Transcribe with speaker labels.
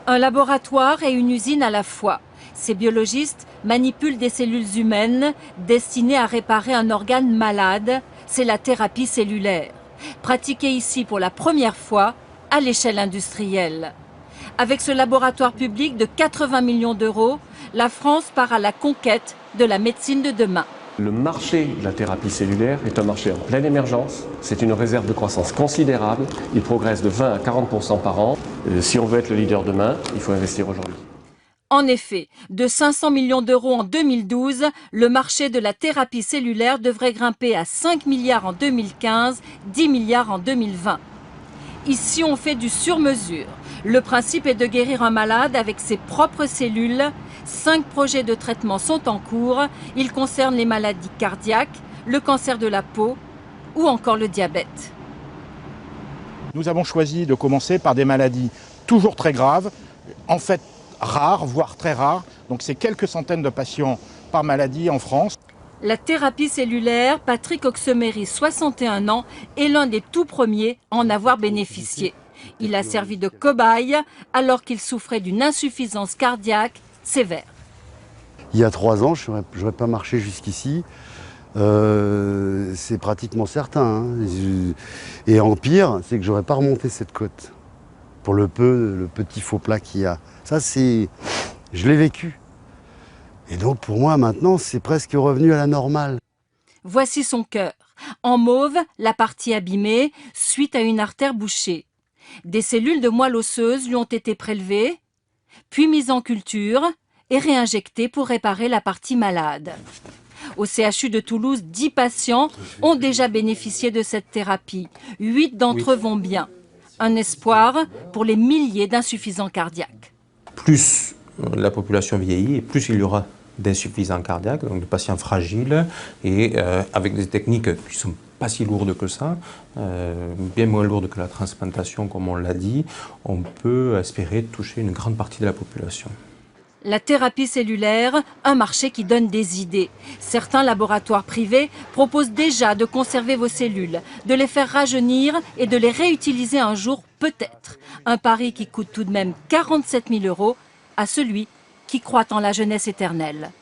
Speaker 1: Un laboratoire et une usine à la fois. Ces biologistes manipulent des cellules humaines destinées à réparer un organe malade. C'est la thérapie cellulaire. Pratiquée ici pour la première fois à l'échelle industrielle. Avec ce laboratoire public de 80 millions d'euros, la France part à la conquête de la médecine de demain.
Speaker 2: Le marché de la thérapie cellulaire est un marché en pleine émergence. C'est une réserve de croissance considérable. Il progresse de 20 à 40% par an. Si on veut être le leader demain, il faut investir aujourd'hui.
Speaker 1: En effet, de 500 millions d'euros en 2012, le marché de la thérapie cellulaire devrait grimper à 5 milliards en 2015, 10 milliards en 2020. Ici, on fait du sur-mesure. Le principe est de guérir un malade avec ses propres cellules. 5 projets de traitement sont en cours. Ils concernent les maladies cardiaques, le cancer de la peau ou encore le diabète.
Speaker 3: Nous avons choisi de commencer par des maladies toujours très graves, en fait rares, voire très rares. Donc c'est quelques centaines de patients par maladie en France.
Speaker 1: La thérapie cellulaire, Patrick Oxemery, 61 ans, est l'un des tout premiers à en avoir bénéficié. Il a servi de cobaye alors qu'il souffrait d'une insuffisance cardiaque sévère.
Speaker 4: Il y a 3 ans, je n'aurais pas marché jusqu'ici. C'est pratiquement certain. Hein. Et en pire, c'est que j'aurais pas remonté cette côte. Pour le petit faux plat qu'il y a. Ça, je l'ai vécu. Et donc pour moi maintenant, c'est presque revenu à la normale.
Speaker 1: Voici son cœur. En mauve, la partie abîmée, suite à une artère bouchée. Des cellules de moelle osseuse lui ont été prélevées, puis mises en culture et réinjectées pour réparer la partie malade. Au CHU de Toulouse, 10 patients ont déjà bénéficié de cette thérapie. 8 d'entre eux vont bien. Un espoir pour les milliers d'insuffisants cardiaques.
Speaker 5: Plus la population vieillit et plus il y aura d'insuffisants cardiaques, donc de patients fragiles et avec des techniques qui ne sont pas si lourdes que ça, bien moins lourdes que la transplantation comme on l'a dit, on peut espérer toucher une grande partie de la population.
Speaker 1: La thérapie cellulaire, un marché qui donne des idées. Certains laboratoires privés proposent déjà de conserver vos cellules, de les faire rajeunir et de les réutiliser un jour peut-être. Un pari qui coûte tout de même 47 000 € à celui qui croit en la jeunesse éternelle.